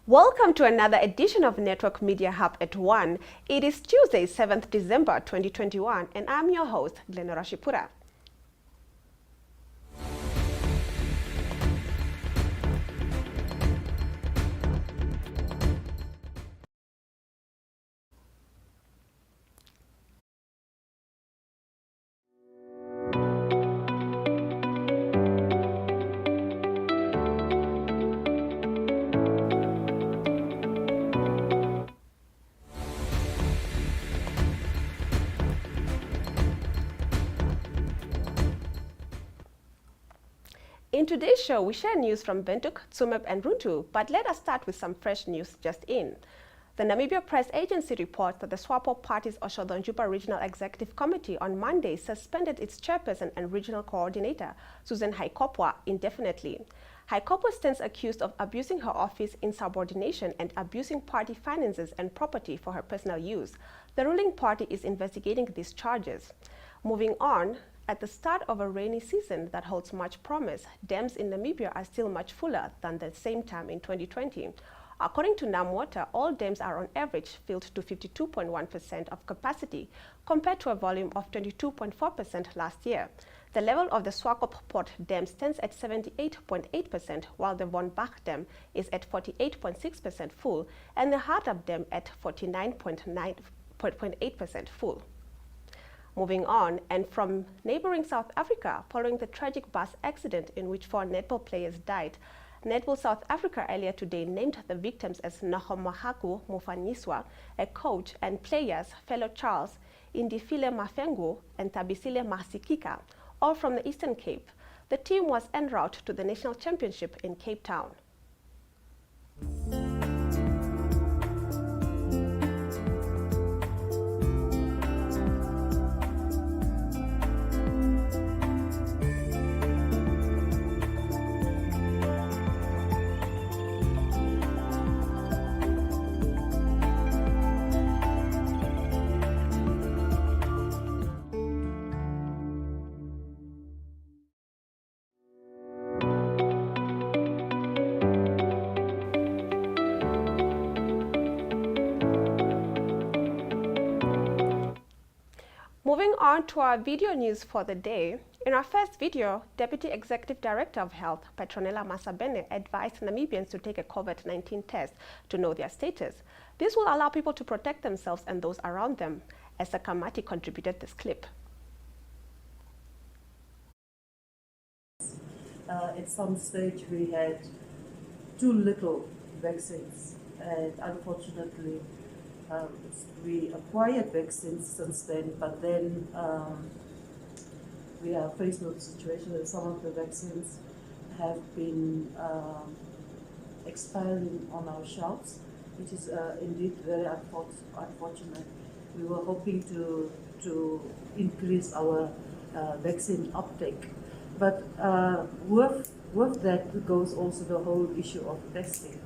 Welcome to another edition of Network Media Hub at 1. It is Tuesday, 7th December 2021, and I'm your host, Glenora Shipura. In today's show, we share news from Windhoek, Tsumeb and Rundu, but let us start with some fresh news just in. The Namibia Press Agency reports that the Swapo Party's Otjozondjupa Regional Executive Committee on Monday suspended its chairperson and regional coordinator, Susan Haikopwa, indefinitely. Haikopwa stands accused of abusing her office in subordination and abusing party finances and property for her personal use. The ruling party is investigating these charges. Moving on, at the start of a rainy season that holds much promise, dams in Namibia are still much fuller than the same time in 2020. According to NamWater, all dams are on average filled to 52.1% of capacity, compared to a volume of 22.4% last year. The level of the Swapo Port Dam stands at 78.8%, while the Von Bach Dam is at 48.6% full, and the Hardap Dam at 49.8% full. Moving on, and from neighboring South Africa, following the tragic bus accident in which 4 netball players died, Netball South Africa earlier today named the victims as Nahomahaku Mufanyiswa, a coach, and players fellow Charles, Indifile Mafengu and Tabisile Masikika, all from the Eastern Cape. The team was en route to the national championship in Cape Town. Moving on to our video news for the day. In our first video, Deputy Executive Director of Health, Petronella Masabene, advised Namibians to take a COVID-19 test to know their status. This will allow people to protect themselves and those around them. Esther Kamati contributed this clip. At some stage we had too little vaccines, and unfortunately we acquired vaccines since then, but then we are faced with a situation that some of the vaccines have been expiring on our shelves, which is indeed very unfortunate. We were hoping to increase our vaccine uptake, but with that goes also the whole issue of testing.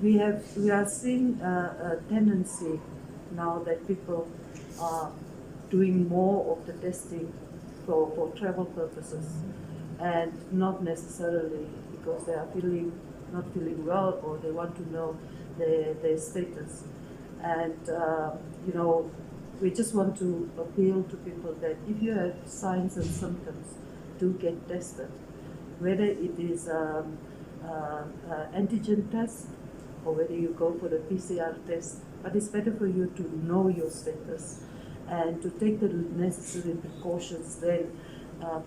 We are seeing a tendency now that people are doing more of the testing for travel purposes, and not necessarily because they are not feeling well or they want to know their status. And we just want to appeal to people that if you have signs and symptoms, do get tested, whether it is antigen test or whether you go for the PCR test. But it's better for you to know your status and to take the necessary precautions than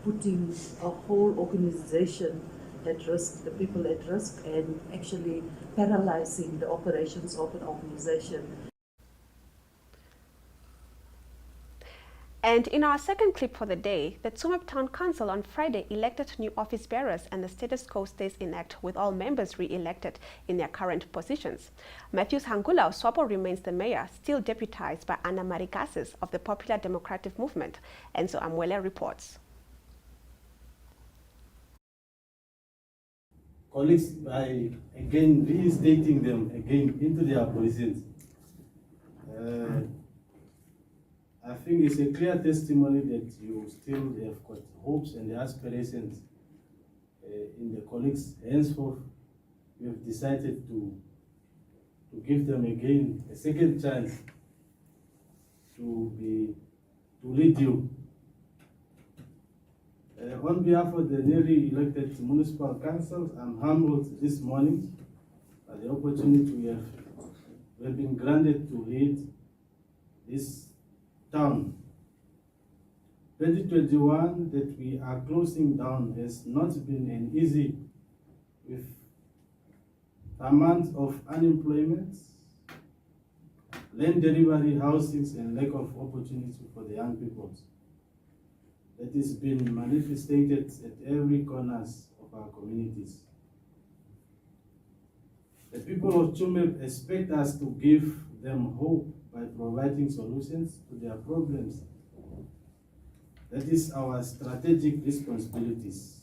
putting a whole organization at risk, the people at risk, and actually paralyzing the operations of an organization. And in our second clip for the day, the Tsumeb Town Council on Friday elected new office bearers, and the status quo stays intact with all members re-elected in their current positions. Matthews Hangula of Swapo remains the mayor, still deputized by Anna Marikasis of the Popular Democratic Movement. And so Amwele reports. Colleagues, by again reinstating them again into their positions, I think it's a clear testimony that you still have got hopes and aspirations in the colleagues henceforth we have decided to give them again a second chance to lead you. On behalf of the newly elected municipal councils, I'm humbled this morning by the opportunity we have been granted to lead this town. 2021 that we are closing down has not been an easy, with a month of unemployment, land delivery, housings, and lack of opportunity for the young people. That has been manifested at every corners of our communities. The people of Tsumeb expect us to give them hope by providing solutions to their problems. That is our strategic responsibilities.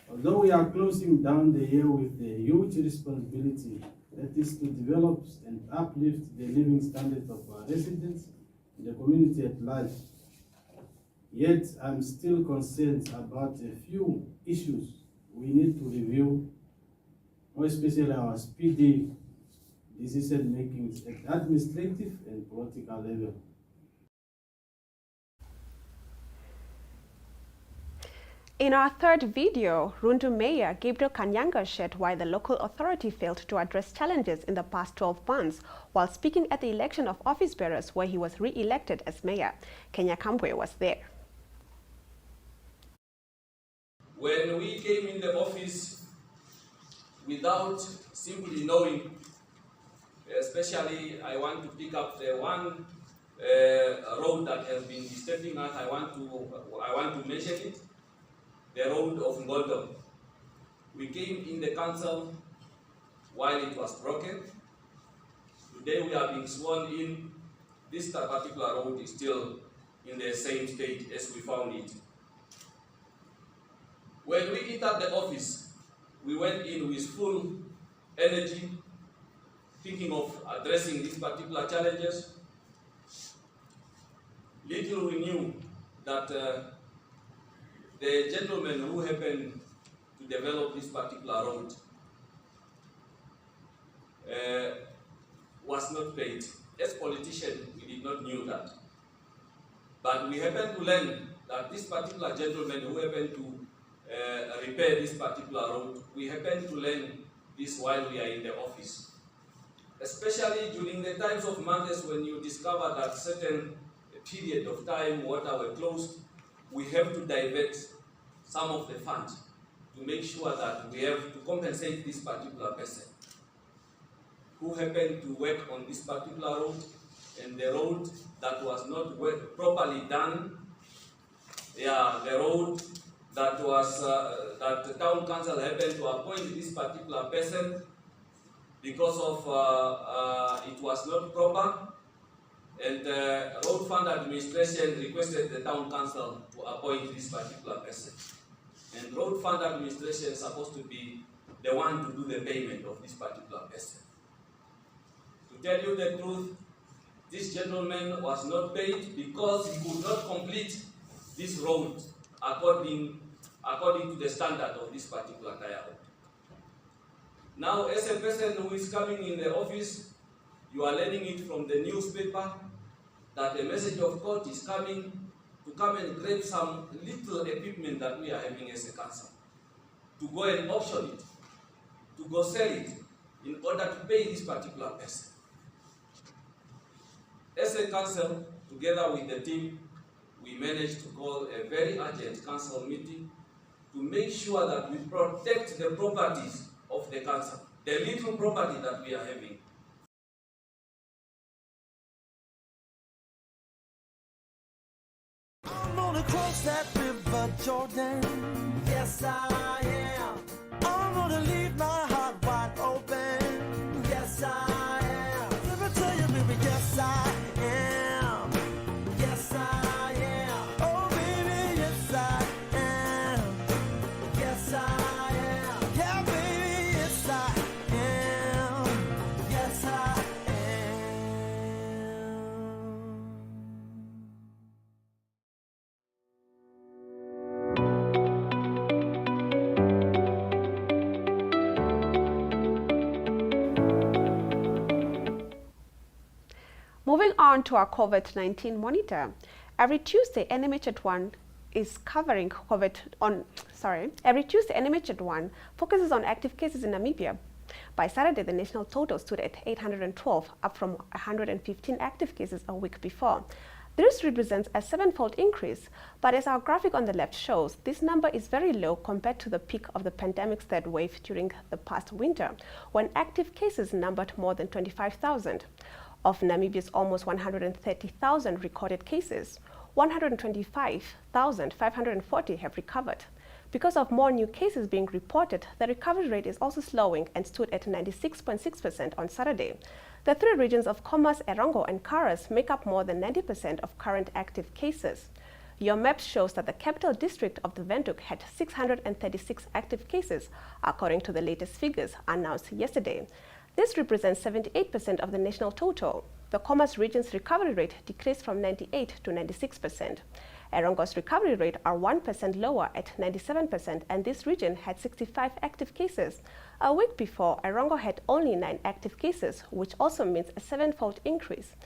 Although we are closing down the year with a huge responsibility, that is to develop and uplift the living standards of our residents and the community at large. Yet, I'm still concerned about a few issues we need to review, more especially our speedy decision-making at administrative and political level. In our third video, Rundu Mayor Gabriel Kanyanga shared why the local authority failed to address challenges in the past 12 months while speaking at the election of office bearers where he was re-elected as mayor. Kenya Kambwe was there. When we came in the office without simply knowing, especially I want to pick up the one road that has been disturbing us, I want to mention it. The road of Ngondo. We came in the council while it was broken. Today we are being sworn in. This particular road is still in the same state as we found it. When we entered the office, we went in with full energy, thinking of addressing these particular challenges. Little we knew that the gentleman who happened to develop this particular road was not paid. As politicians, we did not know that. But we happened to learn that this particular gentleman who happened to repair this particular road, we happened to learn this while we are in the office. Especially during the times of months when you discover that certain period of time water were closed, we have to divert some of the funds to make sure that we have to compensate this particular person who happened to work on this particular road, and the road that was not properly done, the road that was that the town council happened to appoint this particular person because of it was not proper. And the road fund administration requested the town council to appoint this particular person. And road fund administration is supposed to be the one to do the payment of this particular person. To tell you the truth, this gentleman was not paid because he could not complete this road according to the standard of this particular tire road. Now, as a person who is coming in the office, you are learning it from the newspaper that a message of court is coming to come and grab some little equipment that we are having as a council, to go and auction it, to go sell it in order to pay this particular person. As a council, together with the team, we managed to call a very urgent council meeting to make sure that we protect the properties of the council, the little property that we are having. I'm gonna cross that river, Jordan. Yes, I am. I'm gonna leave my heart wide open. Yes, I am. Let me tell you, baby, yes, I am. Yes, I am. Oh, baby, yes, I am. Yes, I am. Yeah, baby, yes, I am. Yes, I am. on to our COVID-19 monitor. Every Tuesday, NMH at 1 is covering every Tuesday, NMH at 1 focuses on active cases in Namibia. By Saturday, the national total stood at 812, up from 115 active cases a week before. This represents a 7-fold increase, but as our graphic on the left shows, this number is very low compared to the peak of the pandemic's third wave during the past winter, when active cases numbered more than 25,000. Of Namibia's almost 130,000 recorded cases, 125,540 have recovered. Because of more new cases being reported, the recovery rate is also slowing and stood at 96.6% on Saturday. The three regions of Khomas, Erongo, and Karas make up more than 90% of current active cases. Your map shows that the capital district of the Windhoek had 636 active cases, according to the latest figures announced yesterday. This represents 78% of the national total. The Khomas region's recovery rate decreased from 98 to 96%. Erongo's recovery rate are 1% lower at 97%, and this region had 65 active cases. A week before, Erongo had only 9 active cases, which also means a 7-fold increase.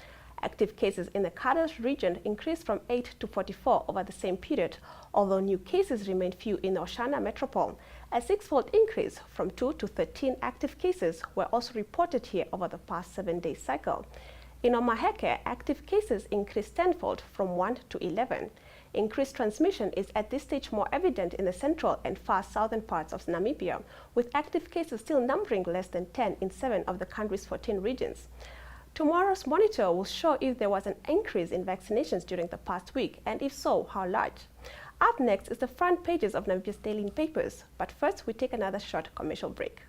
Active cases in the Karas region increased from 8 to 44 over the same period, although new cases remained few in Oshana Metropole. A 6-fold increase from 2 to 13 active cases were also reported here over the past 7-day cycle. In Omaheke, active cases increased 10-fold from 1 to 11. Increased transmission is at this stage more evident in the central and far southern parts of Namibia, with active cases still numbering less than 10 in 7 of the country's 14 regions. Tomorrow's monitor will show if there was an increase in vaccinations during the past week, and if so, how large. Up next is the front pages of Namibia's daily papers, but first we take another short commercial break.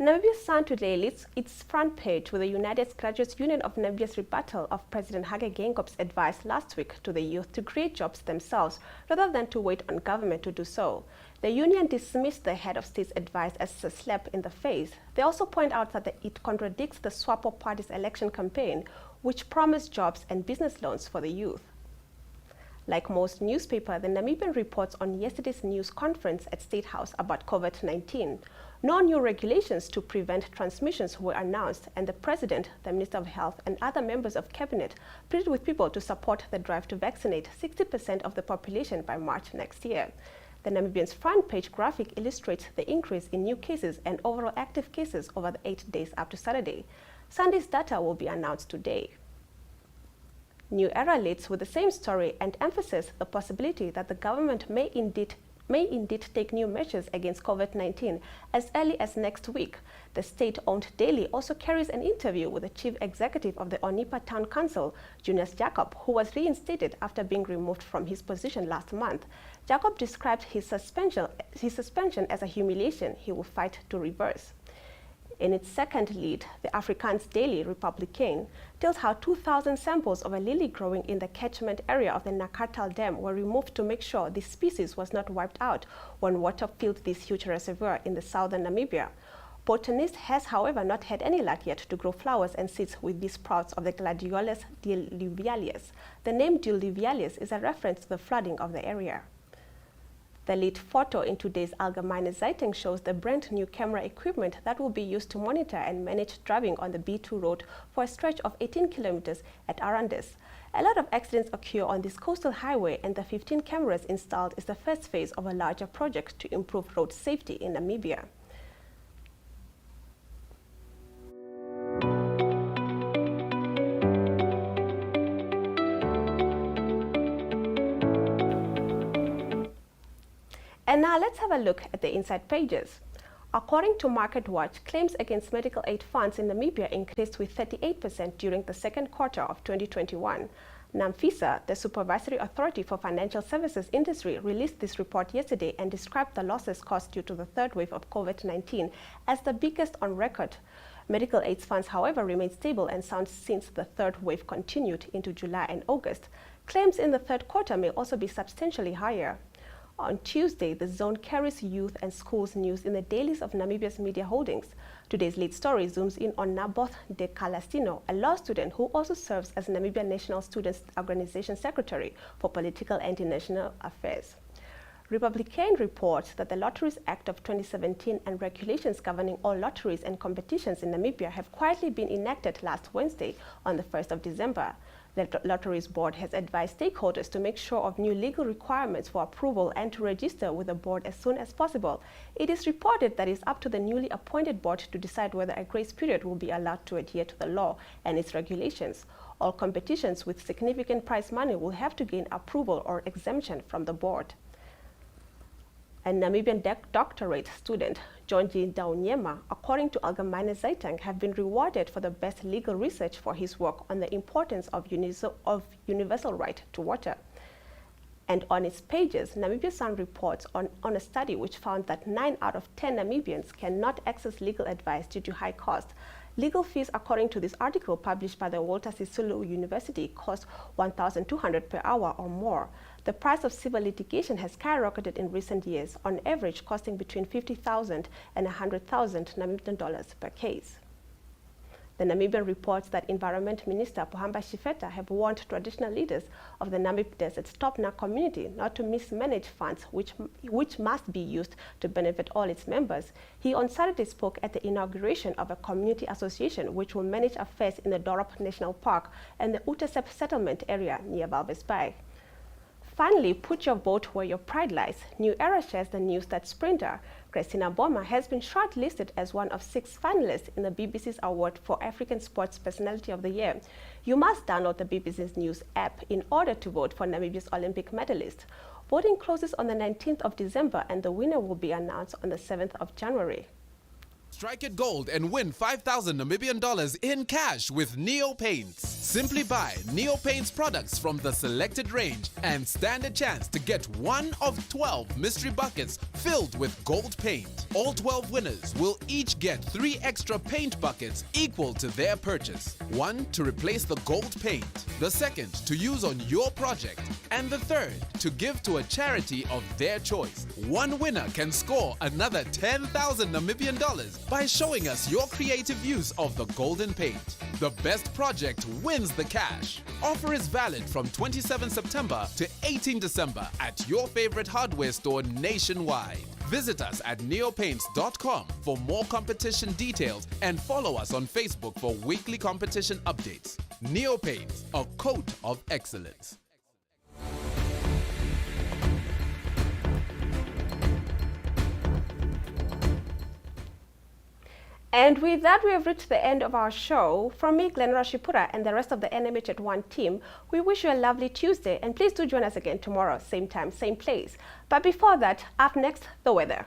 Namibia's Sun today leads its front page with the United Graduates Union of Namibia's rebuttal of President Hage Geingoob's advice last week to the youth to create jobs themselves rather than to wait on government to do so. The union dismissed the head of state's advice as a slap in the face. They also point out that it contradicts the Swapo party's election campaign, which promised jobs and business loans for the youth. Like most newspapers, the Namibian reports on yesterday's news conference at State House about COVID-19. No new regulations to prevent transmissions were announced, and the President, the Minister of Health, and other members of Cabinet pleaded with people to support the drive to vaccinate 60% of the population by March next year. The Namibian's front page graphic illustrates the increase in new cases and overall active cases over the 8 days up to Saturday. Sunday's data will be announced today. New Era leads with the same story and emphasizes the possibility that the government may indeed take new measures against COVID-19 as early as next week. The state-owned daily also carries an interview with the chief executive of the Onipa Town Council, Junius Jacob, who was reinstated after being removed from his position last month. Jacob described his suspension as a humiliation he will fight to reverse. In its second lead, the Afrikaans daily Republican tells how 2,000 samples of a lily growing in the catchment area of the Nakatal Dam were removed to make sure this species was not wiped out when water filled this huge reservoir in the southern Namibia. Botanist has, however, not had any luck yet to grow flowers and seeds with these sprouts of the Gladiolus diluvialis. The name diluvialis is a reference to the flooding of the area. The lead photo in today's Allgemeine Zeitung shows the brand new camera equipment that will be used to monitor and manage driving on the B2 road for a stretch of 18 kilometers at Arandis. A lot of accidents occur on this coastal highway, and the 15 cameras installed is the first phase of a larger project to improve road safety in Namibia. And now let's have a look at the inside pages. According to MarketWatch, claims against medical aid funds in Namibia increased with 38% during the second quarter of 2021. NAMFISA, the Supervisory Authority for Financial Services Industry, released this report yesterday and described the losses caused due to the third wave of COVID-19 as the biggest on record. Medical aid funds, however, remain stable and sound since the third wave continued into July and August. Claims in the third quarter may also be substantially higher. On Tuesday, the zone carries youth and schools news in the dailies of Namibia's media holdings. Today's lead story zooms in on Naboth de Calastino, a law student who also serves as Namibia National Students Organization Secretary for Political and International Affairs. Republican reports that the Lotteries Act of 2017 and regulations governing all lotteries and competitions in Namibia have quietly been enacted last Wednesday on the 1st of December. The Lotteries Board has advised stakeholders to make sure of new legal requirements for approval and to register with the board as soon as possible. It is reported that it's up to the newly appointed board to decide whether a grace period will be allowed to adhere to the law and its regulations. All competitions with significant prize money will have to gain approval or exemption from the board. A Namibian doctorate student, Jonji Daunyema, according to Allgemeine Zeitung, have been rewarded for the best legal research for his work on the importance of universal right to water. And on its pages, Namibia Sun reports on a study which found that 9 out of 10 Namibians cannot access legal advice due to high cost. Legal fees, according to this article published by the Walter Sisulu University, cost 1,200 per hour or more. The price of civil litigation has skyrocketed in recent years, on average costing between 50,000 and 100,000 Namibian dollars per case. The Namibian reports that Environment Minister Pohamba Shifeta have warned traditional leaders of the Namib Desert's Topna community not to mismanage funds which must be used to benefit all its members. He on Saturday spoke at the inauguration of a community association which will manage affairs in the Dorop National Park and the Utasep settlement area near Walvis Bay. Finally, put your vote where your pride lies. New Era shares the news that sprinter Christina Boma has been shortlisted as one of 6 finalists in the BBC's award for African Sports Personality of the Year. You must download the BBC's News app in order to vote for Namibia's Olympic medalist. Voting closes on the 19th of December and the winner will be announced on the 7th of January. Strike it gold and win 5,000 Namibian dollars in cash with Neo Paints. Simply buy Neo Paints products from the selected range and stand a chance to get one of 12 mystery buckets filled with gold paint. All 12 winners will each get 3 extra paint buckets equal to their purchase. One to replace the gold paint, the second to use on your project, and the third to give to a charity of their choice. One winner can score another 10,000 Namibian dollars by showing us your creative use of the golden paint. The best project wins the cash. Offer is valid from 27 September to 18 December at your favorite hardware store nationwide. Visit us at neopaints.com for more competition details and follow us on Facebook for weekly competition updates. Neo Paints, a coat of excellence. And with that, we have reached the end of our show. From me, Glenn Rashipura, and the rest of the NMH at 1 team, we wish you a lovely Tuesday, and please do join us again tomorrow, same time, same place. But before that, up next, the weather.